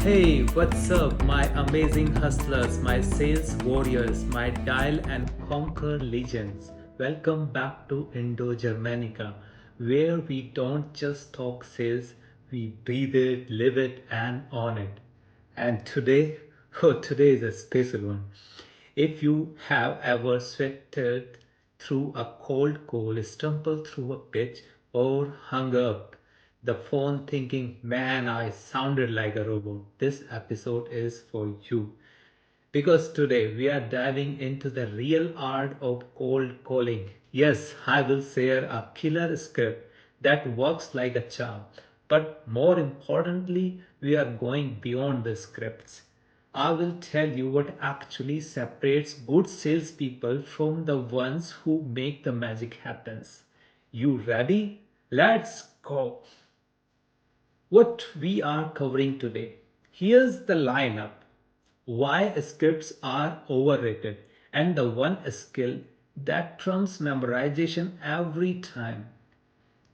Hey, what's up, my amazing hustlers, my sales warriors, my dial and conquer legends? Welcome back to Indo Germanica, where we don't just talk sales, we breathe it, live it, and own it. And today, today is a special one. If you have ever sweated through a cold call, stumbled through a pitch, or hung up the phone thinking, man, I sounded like a robot, this episode is for you. Because today we are diving into the real art of cold calling. Yes, I will share a killer script that works like a charm. But more importantly, we are going beyond the scripts. I will tell you what actually separates good salespeople from the ones who make the magic happens. You ready? Let's go. What we are covering today. Here's the lineup: why scripts are overrated, and the one skill that trumps memorization every time.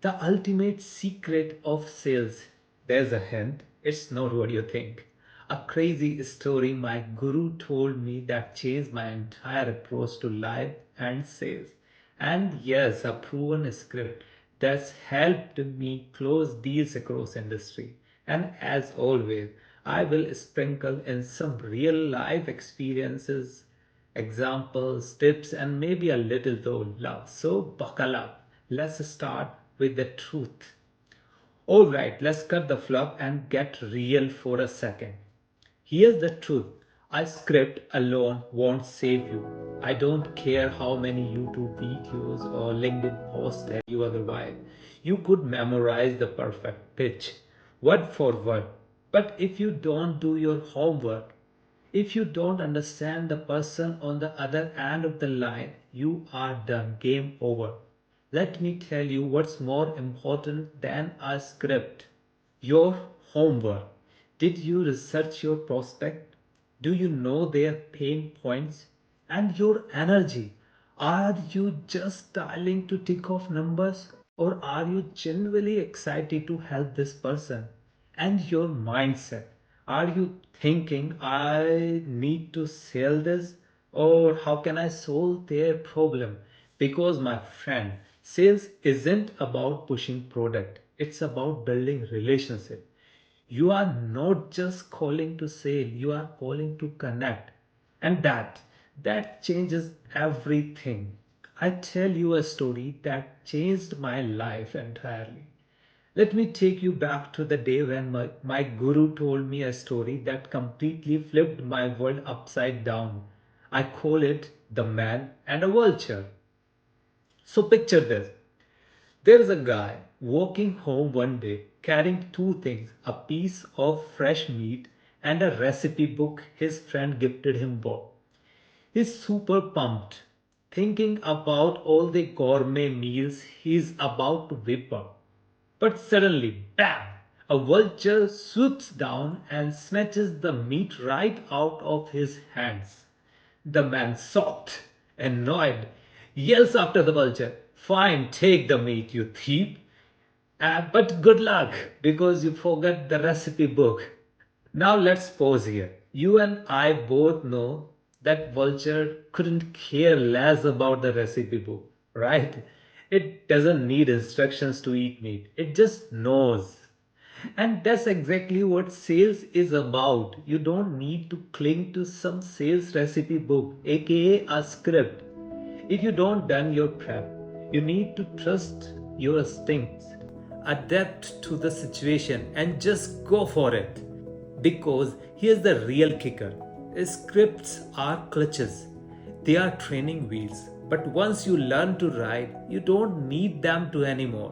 The ultimate secret of sales. There's a hint, it's not what you think. A crazy story my guru told me that changed my entire approach to life and sales. And yes, a proven script that's helped me close deals across industry. And as always, I will sprinkle in some real life experiences, examples, tips, and maybe a little though love. So buckle up. Let's start with the truth. Alright, let's cut the fluff and get real for a second. Here's the truth: a script alone won't save you. I don't care how many YouTube videos or LinkedIn posts tell you otherwise. You could memorize the perfect pitch, word for word. But if you don't do your homework, if you don't understand the person on the other end of the line, you are done. Game over. Let me tell you what's more important than a script: your homework. Did you research your prospect? Do you know their pain points? And your energy. Are you just dialing to tick off numbers, or are you genuinely excited to help this person? And your mindset. Are you thinking, I need to sell this, or how can I solve their problem? Because, my friend, sales isn't about pushing product, it's about building relationship. You are not just calling to sell, you are calling to connect. And that changes everything. I tell you a story that changed my life entirely. Let me take you back to the day when my guru told me a story that completely flipped my world upside down. I call it The Man and a Vulture. So picture this. There is a guy walking home one day carrying two things: a piece of fresh meat and a recipe book his friend gifted him both. He's super pumped, thinking about all the gourmet meals he's about to whip up. But suddenly, bam! A vulture swoops down and snatches the meat right out of his hands. The man, shocked, annoyed, yells after the vulture, "Fine, take the meat, you thief. But good luck, because you forgot the recipe book." Now let's pause here. You and I both know that vulture couldn't care less about the recipe book, right? It doesn't need instructions to eat meat. It just knows. And that's exactly what sales is about. You don't need to cling to some sales recipe book, aka a script. If you don't done your prep, you need to trust your instincts, adapt to the situation, and just go for it. Because here's the real kicker: scripts are clutches, they are training wheels. But once you learn to ride, you don't need them to anymore.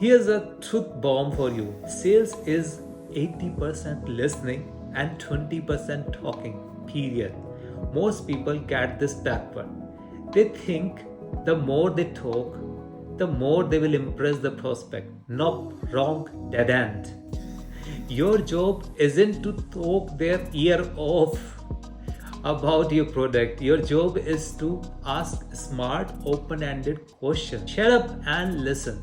Here's a truth bomb for you: sales is 80% listening and 20% talking, period. Most people get this backward. They think the more they talk, the more they will impress the prospect. Nope, wrong, dead end. Your job isn't to talk their ear off about your product. Your job is to ask smart, open ended questions. Shut up and listen.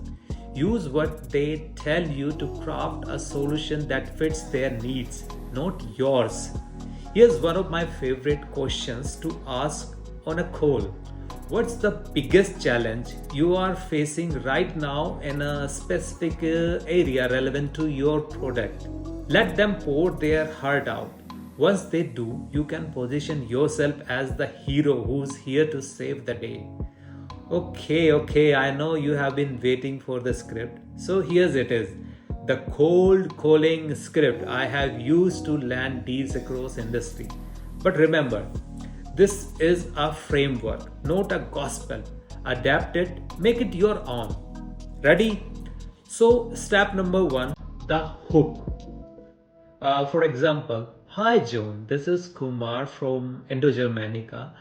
Use what they tell you to craft a solution that fits their needs. not yours. Here's one of my favorite questions to ask on a call. What's the biggest challenge you are facing right now in a specific area relevant to your product? Let them pour their heart out. Once they do, you can position yourself as the hero who's here to save the day. Okay, I know you have been waiting for the script. So here's it is. The cold calling script I have used to land deals across industry. But remember, this is a framework, not a gospel. Adapt it, make it your own. Ready? So step number 1, the hook. For example, hi John, this is Kumar from Indo-Germanica.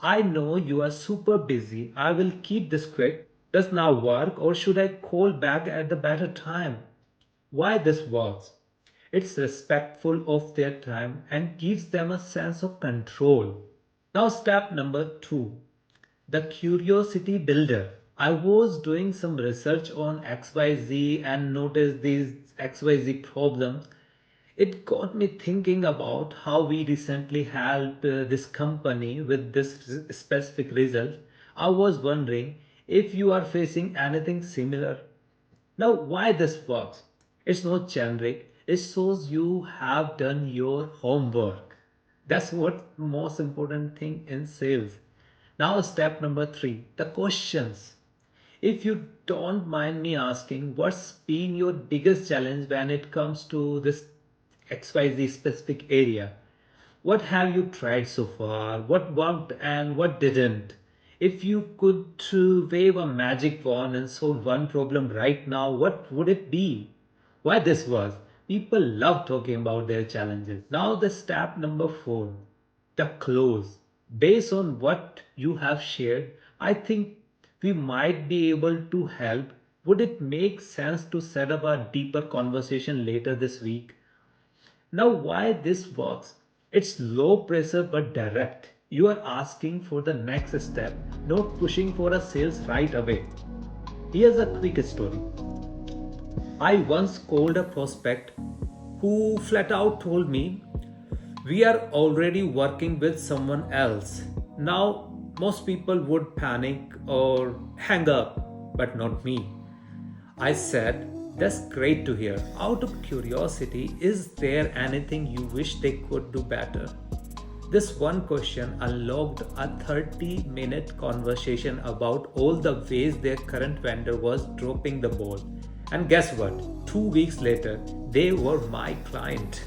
I know you are super busy. I will keep this quick. Does now work or should I call back at the better time? Why this works? It's respectful of their time and gives them a sense of control. Now step number 2, the curiosity builder. I was doing some research on XYZ and noticed these XYZ problems. It got me thinking about how we recently helped this company with this specific result. I was wondering if you are facing anything similar. Now, why this works? It's not generic. It shows you have done your homework. That's what most important thing in sales. Now, step number 3, the questions. If you don't mind me asking, what's been your biggest challenge when it comes to this XYZ specific area? What have you tried so far? What worked and what didn't? If you could wave a magic wand and solve one problem right now, what would it be? Why this was? People love talking about their challenges. Now the step number 4, the close. Based on what you have shared, I think we might be able to help. Would it make sense to set up a deeper conversation later this week? Now, why this works? It's low pressure but direct. You are asking for the next step, not pushing for a sales right away. Here's a quick story. I once called a prospect who flat out told me, we are already working with someone else. Now, most people would panic or hang up, but not me. I said, that's great to hear. Out of curiosity, is there anything you wish they could do better? This one question unlocked a 30-minute conversation about all the ways their current vendor was dropping the ball. And guess what? 2 weeks later, they were my client.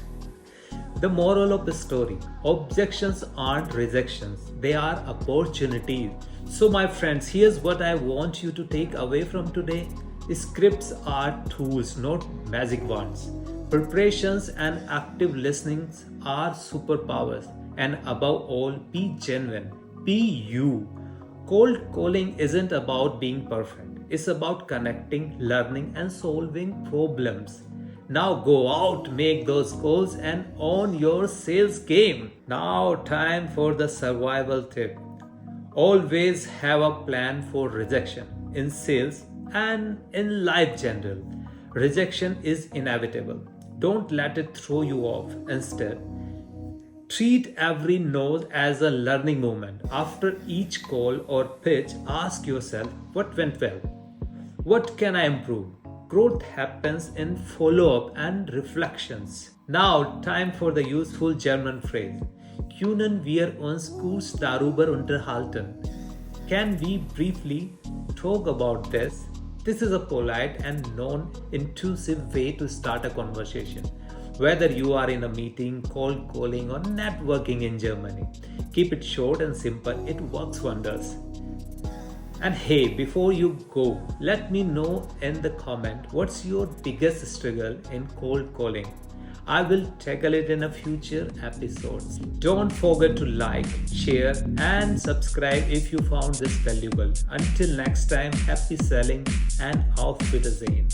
The moral of the story: objections aren't rejections, they are opportunities. So, my friends, here's what I want you to take away from today. Scripts are tools, not magic wands. Preparations and active listenings are superpowers. And above all, be genuine. Be you. Cold calling isn't about being perfect. It's about connecting, learning, and solving problems. Now go out, make those calls, and own your sales game. Now, time for the survival tip. Always have a plan for rejection in sales and in life general. Rejection is inevitable. Don't let it throw you off. Instead, treat every no as a learning moment. After each call or pitch, ask yourself, what went well? What can I improve? Growth happens in follow-up and reflections. Now, time for the useful German phrase. Können wir uns kurz darüber unterhalten? Can we briefly talk about this? This is a polite and non-intrusive way to start a conversation. Whether you are in a meeting, cold calling, or networking in Germany, keep it short and simple. It works wonders. And hey, before you go, let me know in the comment what's your biggest struggle in cold calling. I will tackle it in a future episodes. Don't forget to like, share, and subscribe if you found this valuable. Until next time, happy selling and auf Wiedersehen.